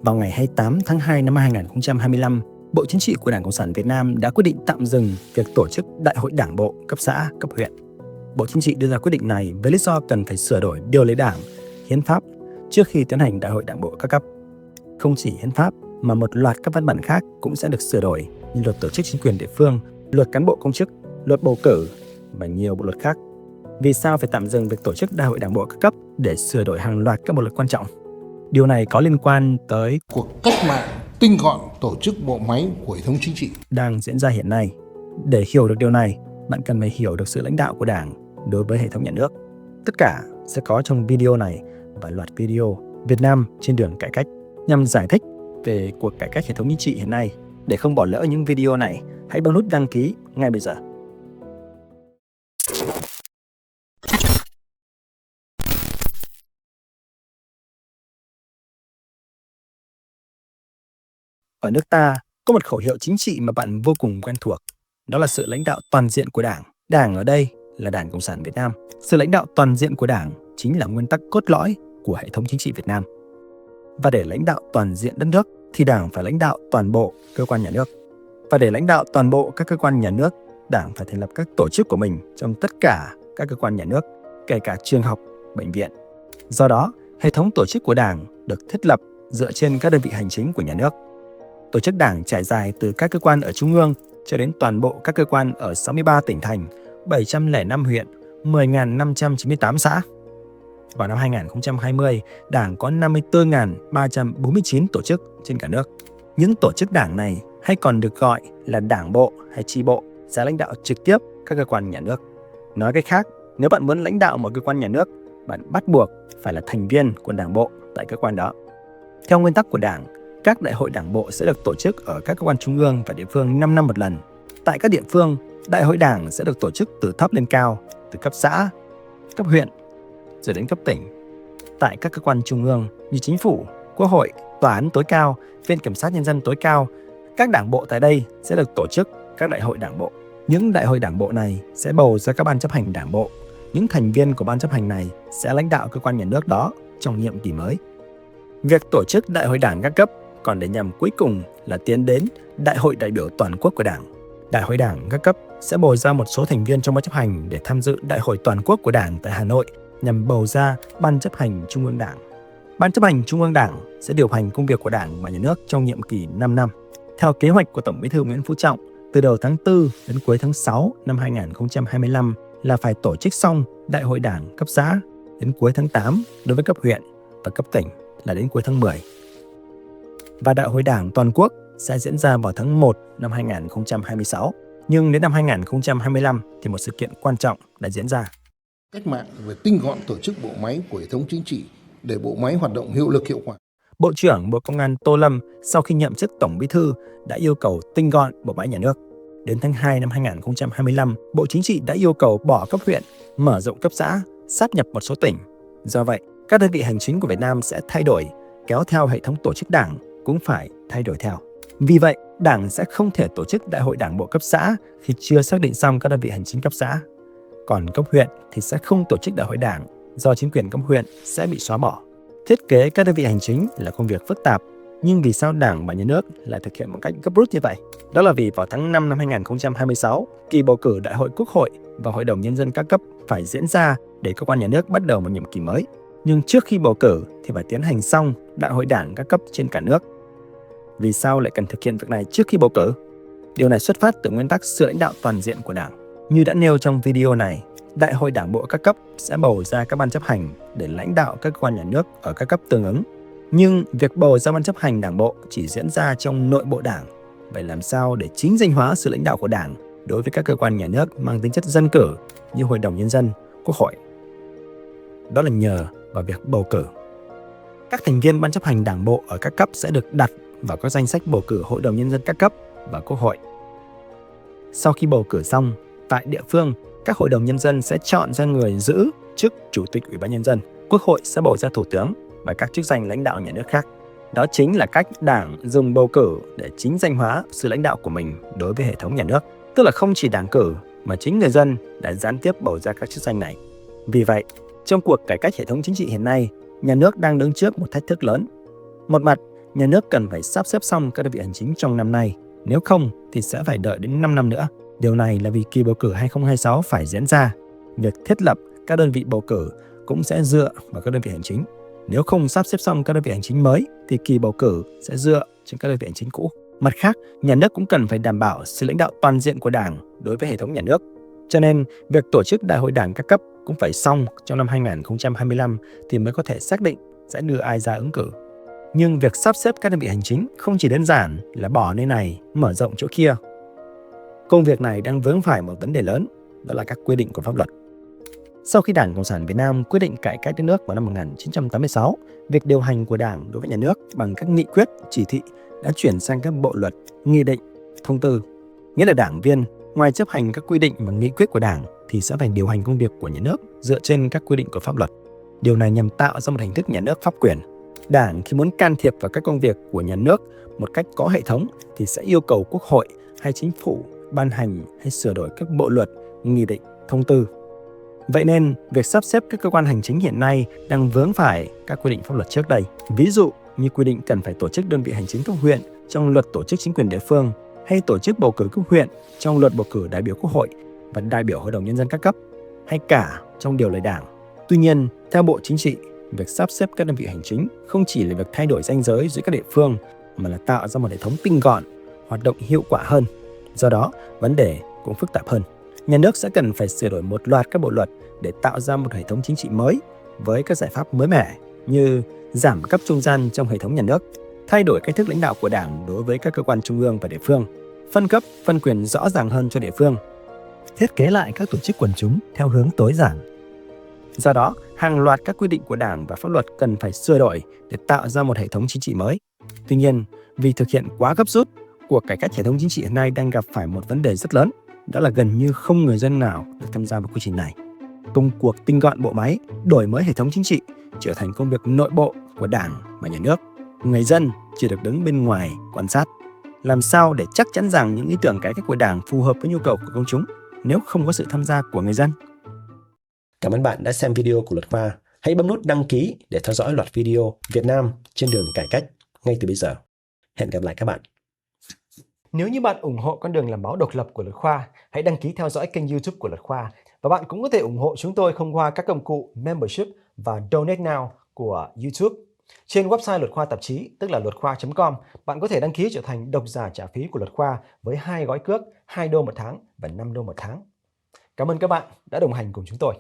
Vào ngày 28 tháng 2 năm 2025, Bộ Chính trị của Đảng Cộng sản Việt Nam đã quyết định tạm dừng việc tổ chức Đại hội Đảng bộ cấp xã, cấp huyện. Bộ Chính trị đưa ra quyết định này với lý do cần phải sửa đổi điều lệ Đảng, hiến pháp trước khi tiến hành Đại hội Đảng bộ các cấp. Không chỉ hiến pháp mà một loạt các văn bản khác cũng sẽ được sửa đổi như luật tổ chức chính quyền địa phương, luật cán bộ công chức, luật bầu cử và nhiều bộ luật khác. Vì sao phải tạm dừng việc tổ chức Đại hội Đảng bộ các cấp để sửa đổi hàng loạt các bộ luật quan trọng? Điều này có liên quan tới cuộc cách mạng tinh gọn tổ chức bộ máy của hệ thống chính trị đang diễn ra hiện nay. Để hiểu được điều này, bạn cần phải hiểu được sự lãnh đạo của Đảng đối với hệ thống nhà nước. Tất cả sẽ có trong video này và loạt video Việt Nam trên đường cải cách nhằm giải thích về cuộc cải cách hệ thống chính trị hiện nay. Để không bỏ lỡ những video này, hãy bấm nút đăng ký ngay bây giờ. Ở nước ta, có một khẩu hiệu chính trị mà bạn vô cùng quen thuộc. Đó là sự lãnh đạo toàn diện của Đảng. Đảng ở đây là Đảng Cộng sản Việt Nam. Sự lãnh đạo toàn diện của Đảng chính là nguyên tắc cốt lõi của hệ thống chính trị Việt Nam. Và để lãnh đạo toàn diện đất nước thì Đảng phải lãnh đạo toàn bộ cơ quan nhà nước. Và để lãnh đạo toàn bộ các cơ quan nhà nước, Đảng phải thành lập các tổ chức của mình trong tất cả các cơ quan nhà nước, kể cả trường học, bệnh viện. Do đó, hệ thống tổ chức của Đảng được thiết lập dựa trên các đơn vị hành chính của nhà nước. Tổ chức Đảng trải dài từ các cơ quan ở Trung ương cho đến toàn bộ các cơ quan ở 63 tỉnh thành, 705 huyện, 10.598 xã. Vào năm 2020, Đảng có 54.349 tổ chức trên cả nước. Những tổ chức Đảng này hay còn được gọi là đảng bộ hay chi bộ sẽ lãnh đạo trực tiếp các cơ quan nhà nước. Nói cách khác, nếu bạn muốn lãnh đạo một cơ quan nhà nước, bạn bắt buộc phải là thành viên của đảng bộ tại cơ quan đó. Theo nguyên tắc của Đảng, các đại hội đảng bộ sẽ được tổ chức ở các cơ quan trung ương và địa phương 5 năm một lần. Tại các địa phương, đại hội đảng sẽ được tổ chức từ thấp lên cao, từ cấp xã, cấp huyện, rồi đến cấp tỉnh. Tại các cơ quan trung ương như chính phủ, quốc hội, tòa án tối cao, viện kiểm sát nhân dân tối cao, các đảng bộ tại đây sẽ được tổ chức các đại hội đảng bộ. Những đại hội đảng bộ này sẽ bầu ra các ban chấp hành đảng bộ. Những thành viên của ban chấp hành này sẽ lãnh đạo cơ quan nhà nước đó trong nhiệm kỳ mới. Việc tổ chức đại hội đảng các cấp còn để nhằm cuối cùng là tiến đến Đại hội đại biểu toàn quốc của Đảng. Đại hội đảng các cấp sẽ bầu ra một số thành viên trong ban chấp hành để tham dự Đại hội toàn quốc của Đảng tại Hà Nội nhằm bầu ra Ban chấp hành Trung ương Đảng. Ban chấp hành Trung ương Đảng sẽ điều hành công việc của Đảng và Nhà nước trong nhiệm kỳ 5 năm. Theo kế hoạch của Tổng Bí thư Nguyễn Phú Trọng, từ đầu tháng 4 đến cuối tháng 6 năm 2025 là phải tổ chức xong Đại hội Đảng cấp xã, đến cuối tháng 8 đối với cấp huyện và cấp tỉnh là đến cuối tháng 10. Và Đại hội Đảng toàn quốc sẽ diễn ra vào tháng 1 năm 2026. Nhưng đến năm 2025 thì một sự kiện quan trọng đã diễn ra. cách mạng về tinh gọn tổ chức bộ máy của hệ thống chính trị để bộ máy hoạt động hiệu lực hiệu quả. Bộ trưởng Bộ Công an Tô Lâm sau khi nhậm chức Tổng Bí thư đã yêu cầu tinh gọn bộ máy nhà nước. Đến tháng 2 năm 2025, Bộ Chính trị đã yêu cầu bỏ cấp huyện, mở rộng cấp xã, sáp nhập một số tỉnh. Do vậy, các đơn vị hành chính của Việt Nam sẽ thay đổi, kéo theo hệ thống tổ chức Đảng cũng phải thay đổi theo. Vì vậy, Đảng sẽ không thể tổ chức Đại hội Đảng bộ cấp xã khi chưa xác định xong các đơn vị hành chính cấp xã. Còn cấp huyện thì sẽ không tổ chức Đại hội Đảng do chính quyền cấp huyện sẽ bị xóa bỏ. Thiết kế các đơn vị hành chính là công việc phức tạp, nhưng vì sao Đảng và Nhà nước lại thực hiện một cách gấp rút như vậy? Đó là vì vào tháng 5 năm 2026, kỳ bầu cử Đại hội Quốc hội và Hội đồng Nhân dân các cấp phải diễn ra để cơ quan nhà nước bắt đầu một nhiệm kỳ mới. Nhưng trước khi bầu cử thì phải tiến hành xong Đại hội Đảng các cấp trên cả nước. Vì sao lại cần thực hiện việc này trước khi bầu cử? Điều này xuất phát từ nguyên tắc sự lãnh đạo toàn diện của Đảng. Như đã nêu trong video này, Đại hội Đảng bộ các cấp sẽ bầu ra các ban chấp hành để lãnh đạo các cơ quan nhà nước ở các cấp tương ứng. Nhưng việc bầu ra ban chấp hành Đảng bộ chỉ diễn ra trong nội bộ Đảng. Vậy làm sao để chính danh hóa sự lãnh đạo của Đảng đối với các cơ quan nhà nước mang tính chất dân cử như Hội đồng Nhân dân, Quốc hội? Đó là nhờ vào việc bầu cử. Các thành viên ban chấp hành Đảng bộ ở các cấp sẽ được đặt vào các danh sách bầu cử Hội đồng Nhân dân các cấp và Quốc hội. Sau khi bầu cử xong, tại địa phương, các hội đồng nhân dân sẽ chọn ra người giữ chức Chủ tịch Ủy ban Nhân dân. Quốc hội sẽ bầu ra Thủ tướng và các chức danh lãnh đạo nhà nước khác. Đó chính là cách Đảng dùng bầu cử để chính danh hóa sự lãnh đạo của mình đối với hệ thống nhà nước. Tức là không chỉ Đảng cử mà chính người dân đã gián tiếp bầu ra các chức danh này. Vì vậy, trong cuộc cải cách hệ thống chính trị hiện nay, nhà nước đang đứng trước một thách thức lớn. Một mặt, nhà nước cần phải sắp xếp xong các đơn vị hành chính trong năm nay. Nếu không thì sẽ phải đợi đến 5 năm nữa. Điều này là vì kỳ bầu cử 2026 phải diễn ra. Việc thiết lập các đơn vị bầu cử cũng sẽ dựa vào các đơn vị hành chính. Nếu không sắp xếp xong các đơn vị hành chính mới thì kỳ bầu cử sẽ dựa trên các đơn vị hành chính cũ. Mặt khác, nhà nước cũng cần phải đảm bảo sự lãnh đạo toàn diện của Đảng đối với hệ thống nhà nước. Cho nên, việc tổ chức đại hội Đảng các cấp cũng phải xong trong năm 2025 thì mới có thể xác định sẽ đưa ai ra ứng cử. Nhưng việc sắp xếp các đơn vị hành chính không chỉ đơn giản là bỏ nơi này, mở rộng chỗ kia. Công việc này đang vướng phải một vấn đề lớn, đó là các quy định của pháp luật. Sau khi Đảng Cộng sản Việt Nam quyết định cải cách đất nước vào năm 1986, việc điều hành của Đảng đối với nhà nước bằng các nghị quyết, chỉ thị đã chuyển sang các bộ luật, nghị định, thông tư. Nghĩa là đảng viên, ngoài chấp hành các quy định và nghị quyết của Đảng thì sẽ phải điều hành công việc của nhà nước dựa trên các quy định của pháp luật. Điều này nhằm tạo ra một hình thức nhà nước pháp quyền. Đảng khi muốn can thiệp vào các công việc của nhà nước một cách có hệ thống thì sẽ yêu cầu Quốc hội hay Chính phủ ban hành hay sửa đổi các bộ luật, nghị định, thông tư. Vậy nên, việc sắp xếp các cơ quan hành chính hiện nay đang vướng phải các quy định pháp luật trước đây. Ví dụ như quy định cần phải tổ chức đơn vị hành chính cấp huyện trong luật tổ chức chính quyền địa phương hay tổ chức bầu cử cấp huyện trong luật bầu cử đại biểu Quốc hội và đại biểu Hội đồng Nhân dân các cấp hay cả trong điều lệ Đảng. Tuy nhiên, theo Bộ Chính trị, việc sắp xếp các đơn vị hành chính không chỉ là việc thay đổi ranh giới giữa các địa phương mà là tạo ra một hệ thống tinh gọn, hoạt động hiệu quả hơn. Do đó, vấn đề cũng phức tạp hơn. Nhà nước sẽ cần phải sửa đổi một loạt các bộ luật để tạo ra một hệ thống chính trị mới với các giải pháp mới mẻ như giảm cấp trung gian trong hệ thống nhà nước, thay đổi cách thức lãnh đạo của Đảng đối với các cơ quan trung ương và địa phương, phân cấp, phân quyền rõ ràng hơn cho địa phương, thiết kế lại các tổ chức quần chúng theo hướng tối giản. Do đó, hàng loạt các quy định của Đảng và pháp luật cần phải sửa đổi để tạo ra một hệ thống chính trị mới. Tuy nhiên, vì thực hiện quá gấp rút, cuộc cải cách hệ thống chính trị hiện nay đang gặp phải một vấn đề rất lớn, đó là gần như không người dân nào được tham gia vào quy trình này. Công cuộc tinh gọn bộ máy, đổi mới hệ thống chính trị trở thành công việc nội bộ của Đảng và nhà nước. Người dân chỉ được đứng bên ngoài quan sát. Làm sao để chắc chắn rằng những ý tưởng cải cách của Đảng phù hợp với nhu cầu của công chúng nếu không có sự tham gia của người dân? Cảm ơn bạn đã xem video của Luật Khoa. Hãy bấm nút đăng ký để theo dõi loạt video Việt Nam trên đường cải cách ngay từ bây giờ. Hẹn gặp lại các bạn. Nếu như bạn ủng hộ con đường làm báo độc lập của Luật Khoa, hãy đăng ký theo dõi kênh YouTube của Luật Khoa. Và bạn cũng có thể ủng hộ chúng tôi thông qua các công cụ Membership và Donate Now của YouTube. Trên website Luật Khoa tạp chí, tức là luatkhoi.com, bạn có thể đăng ký trở thành độc giả trả phí của Luật Khoa với 2 gói cước, $2 một tháng và $5 một tháng. Cảm ơn các bạn đã đồng hành cùng chúng tôi.